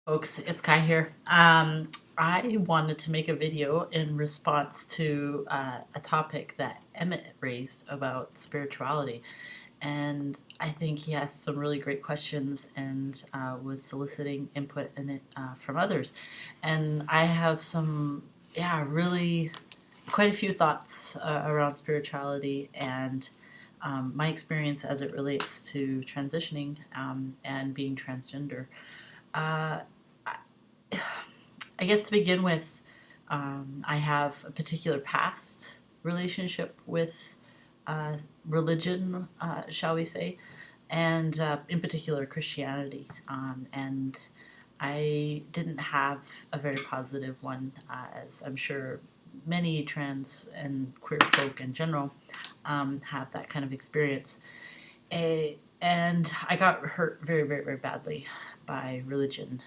Folks, it's Kai here. I wanted to make a video in response to a topic that Emmett raised about spirituality. And I think he asked some really great questions and was soliciting input in it from others. And I have some, really quite a few thoughts around spirituality and my experience as it relates to transitioning and being transgender. Uh, I guess to begin with, I have a particular past relationship with religion, shall we say, and in particular Christianity. And I didn't have a very positive one, as I'm sure many trans and queer folk in general have that kind of experience. And I got hurt very, very, very badly by religion.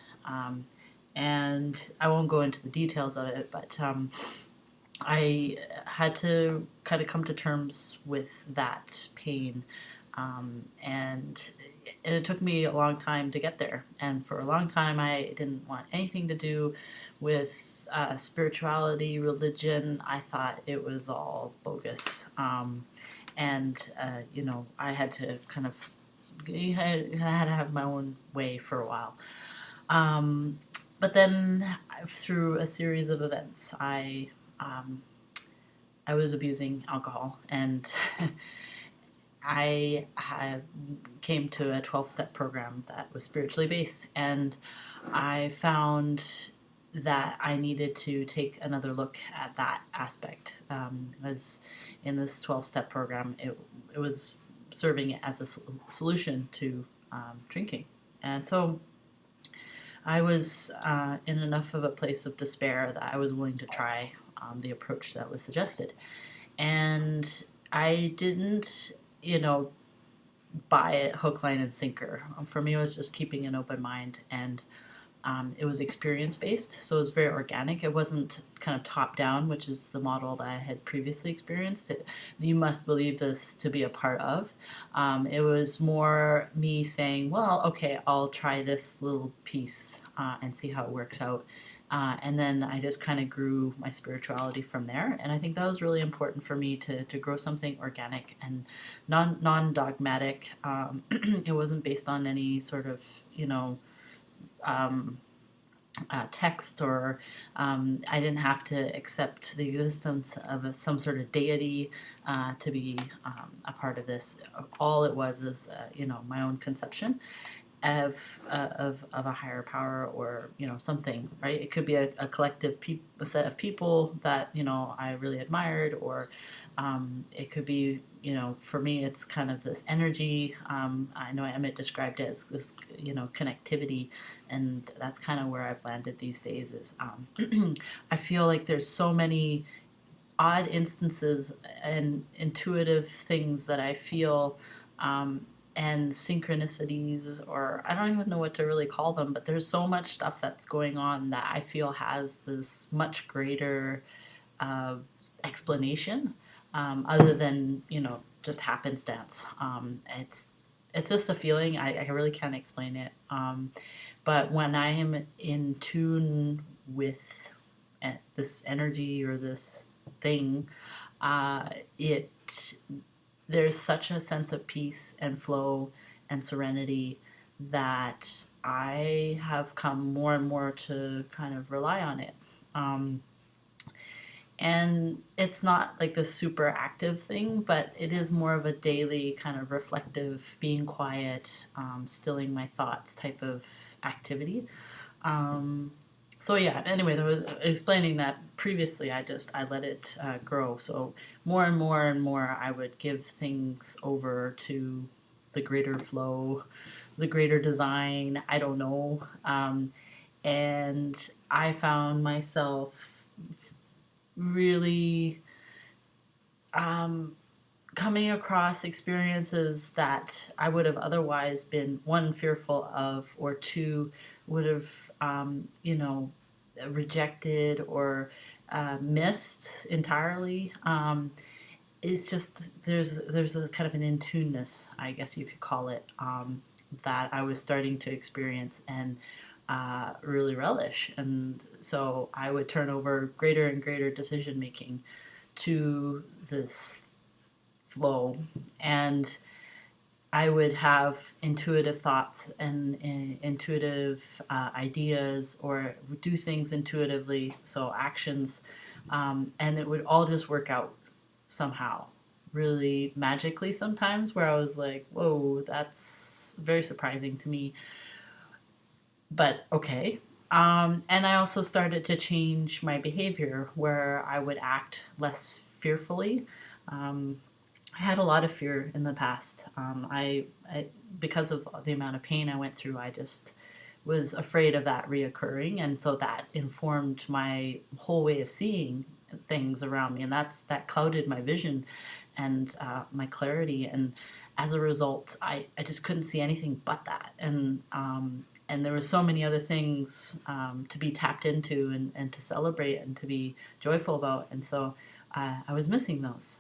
And I won't go into the details of it, but I had to kind of come to terms with that pain. And it took me a long time to get there. And for a long time, I didn't want anything to do with spirituality, religion. I thought it was all bogus. I had to kind of, I had to have my own way for a while. But then, through a series of events, um, I was abusing alcohol, and I came to a 12-step program that was spiritually based, and I found that I needed to take another look at that aspect. As in this 12-step program, it was serving as a solution to drinking, and so I was in enough of a place of despair that I was willing to try the approach that was suggested. And I didn't, buy it hook, line, and sinker. For me, it was just keeping an open mind, and it was experience based, so it was very organic. It wasn't kind of top down, which is the model that I had previously experienced. You must believe this to be a part of. It was more me saying, well, okay, I'll try this little piece and see how it works out. And then I just kind of grew my spirituality from there. And I think that was really important for me to grow something organic and non-dogmatic. It wasn't based on any sort of, um, text, or I didn't have to accept the existence of some sort of deity to be a part of this. All it was is, my own conception of a higher power, or something, right? It could be a collective a set of people that I really admired, or it could be, for me it's kind of this energy. I know Emmett described it as this connectivity, and that's kind of where I've landed these days. Is I feel like there's so many odd instances and intuitive things that I feel, and synchronicities, or I don't even know what to really call them, but there's so much stuff that's going on that I feel has this much greater uh, explanation, other than just happenstance. It's just a feeling. I really can't explain it. But when I am in tune with this energy or this thing, it there's such a sense of peace and flow and serenity that I have come more and more to kind of rely on it. Um, and it's not like this super active thing, but it is more of a daily kind of reflective, being quiet, stilling my thoughts type of activity. Um, so yeah, anyway, I was explaining that previously. I let it grow. So more and more and more, I would give things over to the greater flow, the greater design. I don't know, and I found myself really um, coming across experiences that I would have otherwise been, one, fearful of, or two, would have rejected or missed entirely. It's just there's a kind of an in-tuneness, I guess you could call it, that I was starting to experience, and really relish. And so I would turn over greater and greater decision making to this flow. And I would have intuitive thoughts and intuitive ideas, or do things intuitively, so actions, and it would all just work out somehow, really magically sometimes, where I was like, whoa, that's very surprising to me, but okay. And I also started to change my behavior where I would act less fearfully. Um, I had a lot of fear in the past. Because of the amount of pain I went through, I just was afraid of that reoccurring, and so that informed my whole way of seeing things around me, and that clouded my vision and my clarity. And as a result, I just couldn't see anything but that. And there were so many other things to be tapped into, and to celebrate and to be joyful about. And so I was missing those,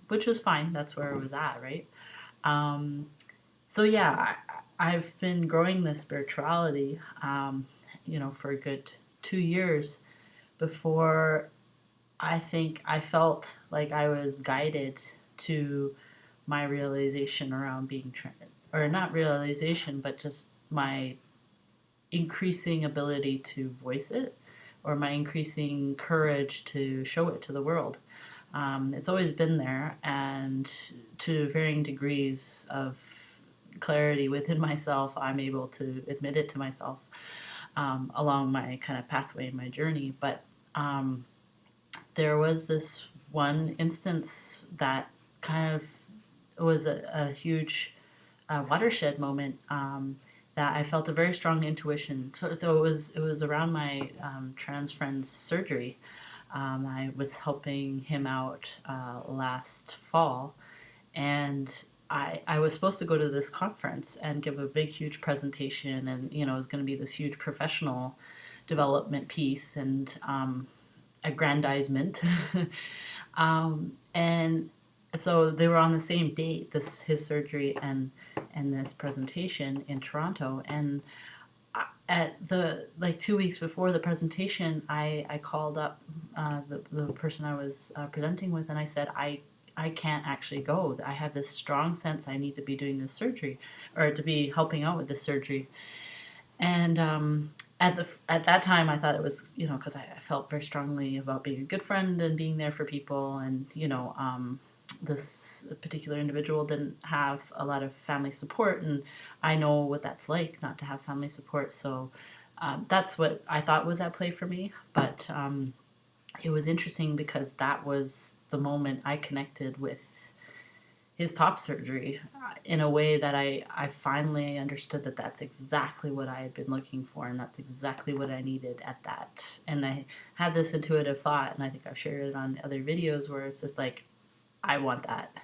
which was fine. That's where I was at, right? Um, so yeah, I've been growing this spirituality, for a good 2 years before I think I felt like I was guided to my realization around being or not realization, but just my increasing ability to voice it, or my increasing courage to show it to the world. It's always been there, and to varying degrees of clarity within myself, I'm able to admit it to myself along my kind of pathway in my journey. But there was this one instance that kind of was a huge watershed moment, that I felt a very strong intuition. So it was around my trans friend's surgery. I was helping him out last fall, and I was supposed to go to this conference and give a big, huge presentation, and it was going to be this huge professional development piece and aggrandizement. And so they were on the same date, his surgery and this presentation in Toronto. And at the 2 weeks before the presentation, I called up the person I was presenting with, and I said, I can't actually go. I have this strong sense I need to be doing this surgery, or to be helping out with this surgery. And at that time, I thought it was, because I felt very strongly about being a good friend and being there for people, and this particular individual didn't have a lot of family support, and I know what that's like, not to have family support. So that's what I thought was at play for me. But it was interesting because that was the moment I connected with his top surgery in a way that I finally understood that that's exactly what I had been looking for, and that's exactly what I needed at that. And I had this intuitive thought, and I think I've shared it on other videos, where it's just like, I want that.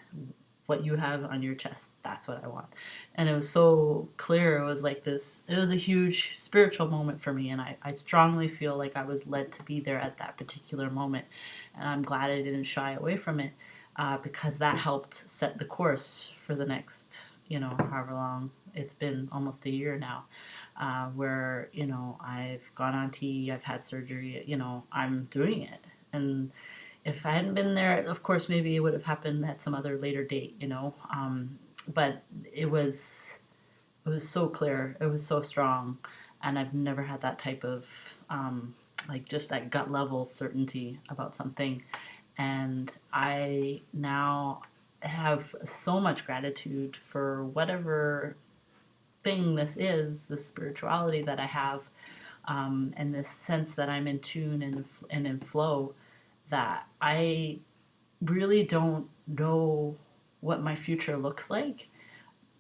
What you have on your chest, that's what I want. And it was so clear. It was like this, it was a huge spiritual moment for me, and I strongly feel like I was led to be there at that particular moment. And I'm glad I didn't shy away from it, because that helped set the course for the next, however long. It's been almost a year now, where, I've gone on T, I've had surgery, I'm doing it. And if I hadn't been there, of course, maybe it would have happened at some other later date, but it was so clear, it was so strong, and I've never had that type of just that gut level certainty about something. And I now have so much gratitude for whatever thing this is, the spirituality that I have, and this sense that I'm in tune and in flow, that I really don't know what my future looks like,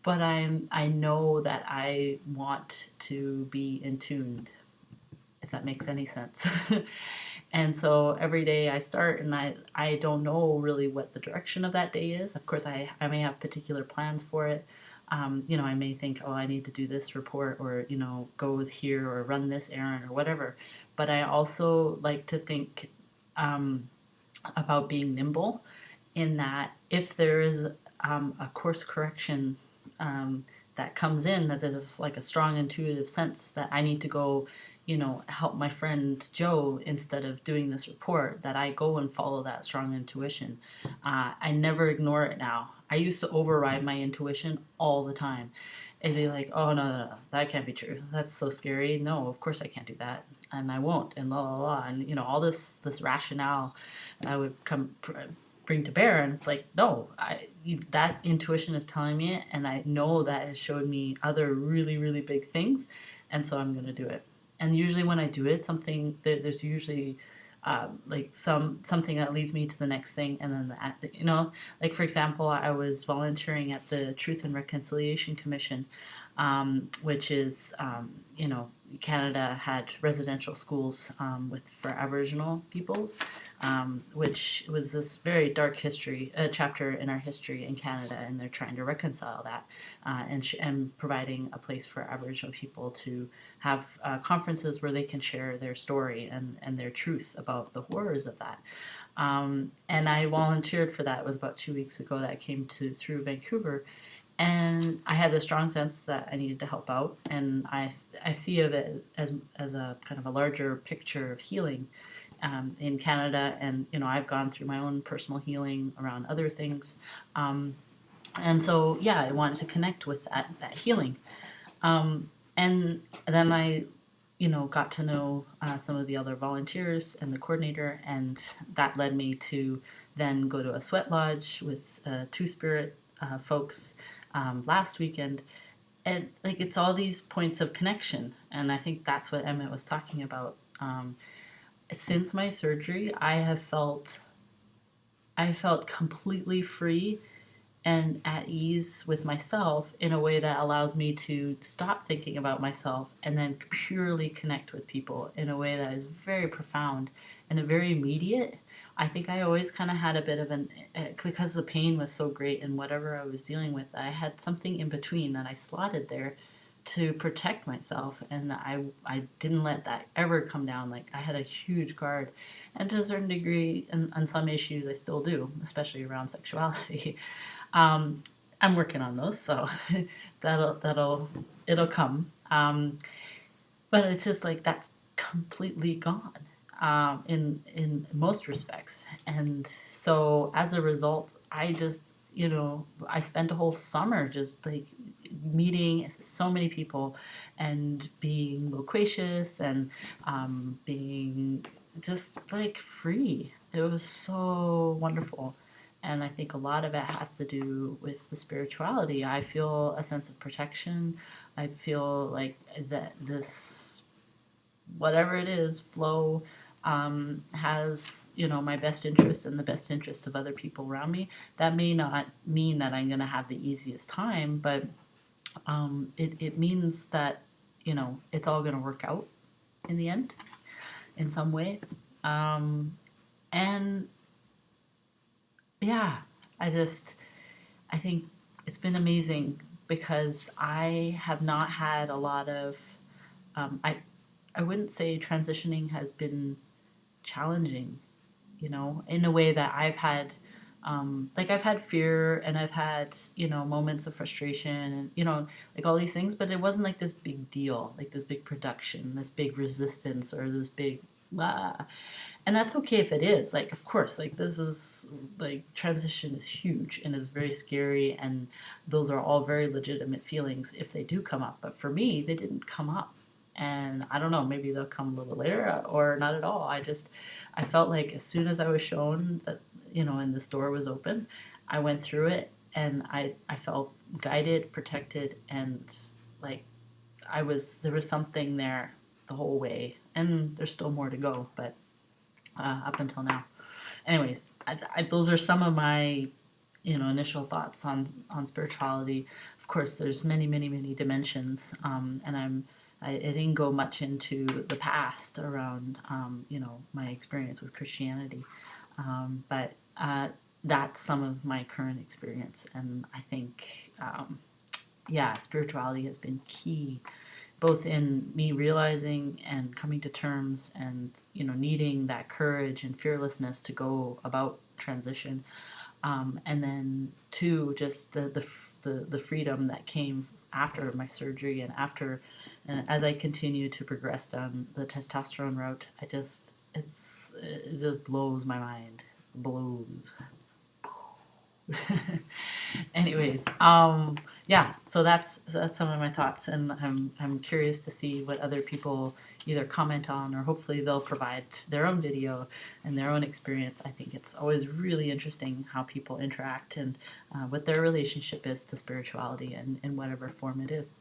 but I know that I want to be in tune, if that makes any sense. And so every day I start, and I don't know really what the direction of that day is. Of course, I may have particular plans for it. I may think, oh, I need to do this report, or, go here, or run this errand, or whatever. But I also like to think about being nimble, in that if there is a course correction that comes in, that there's like a strong intuitive sense that I need to go, help my friend Joe instead of doing this report, that I go and follow that strong intuition. I never ignore it now. I used to override my intuition all the time and be like, oh, no, no, no, that can't be true. That's so scary. No, of course I can't do that. And I won't, and la la la. And, all this rationale I would bring to bear, and it's like, no, that intuition is telling me it, and I know that has showed me other really, really big things, and so I'm going to do it. And usually when I do it, there's usually like something that leads me to the next thing, and then like for example, I was volunteering at the Truth and Reconciliation Commission, which is Canada had residential schools for Aboriginal peoples, which was this very dark history, a chapter in our history in Canada, and they're trying to reconcile that, and providing a place for Aboriginal people to have conferences where they can share their story and their truth about the horrors of that. And I volunteered for that. It was about 2 weeks ago that I came through Vancouver. And I had the strong sense that I needed to help out, and I see it as a kind of a larger picture of healing in Canada, and I've gone through my own personal healing around other things, and so yeah, I wanted to connect with that healing, and then I got to know some of the other volunteers and the coordinator, and that led me to then go to a sweat lodge with Two-Spirit folks last weekend, and like it's all these points of connection, and I think that's what Emmett was talking about. Since my surgery, I felt completely free and at ease with myself in a way that allows me to stop thinking about myself and then purely connect with people in a way that is very profound and very immediate. I think I always kind of had a bit of because the pain was so great and whatever I was dealing with, I had something in between that I slotted there to protect myself, and I didn't let that ever come down. Like, I had a huge guard, and to a certain degree, and on some issues I still do, especially around sexuality. I'm working on those, so it'll come. But it's just like that's completely gone in most respects, and so as a result, I just I spent a whole summer just like meeting so many people and being loquacious and being just like free. It was so wonderful. And I think a lot of it has to do with the spirituality. I feel a sense of protection. I feel like that this, whatever it is, flow has, my best interest and the best interest of other people around me. That may not mean that I'm going to have the easiest time, but it means that, it's all going to work out in the end in some way. And yeah, I think it's been amazing because I have not had a lot of, I wouldn't say transitioning has been challenging, in a way that I've had, like I've had fear and I've had, moments of frustration and, like all these things, but it wasn't like this big deal, like this big production, this big resistance or this big, and that's okay if it is. Like, of course, like this is like transition is huge and is very scary, and those are all very legitimate feelings if they do come up. But for me, they didn't come up, and I don't know, maybe they'll come a little later or not at all. I felt like as soon as I was shown that and this door was open, I went through it, and I felt guided, protected, and like there was something there the whole way, and there's still more to go, but up until now. Anyways, those are some of my initial thoughts on spirituality. Of course, there's many, many, many dimensions, and I didn't go much into the past around my experience with Christianity, but that's some of my current experience, and I think spirituality has been key, both in me realizing and coming to terms and needing that courage and fearlessness to go about transition, and then two, just the freedom that came after my surgery and after, and as I continue to progress down the testosterone route, it just blows my mind. Blows. Anyways, yeah, so that's some of my thoughts, and I'm curious to see what other people either comment on, or hopefully they'll provide their own video and their own experience. I think it's always really interesting how people interact, and what their relationship is to spirituality, and in whatever form it is.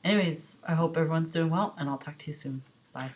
Anyways, I hope everyone's doing well, and I'll talk to you soon. Bye.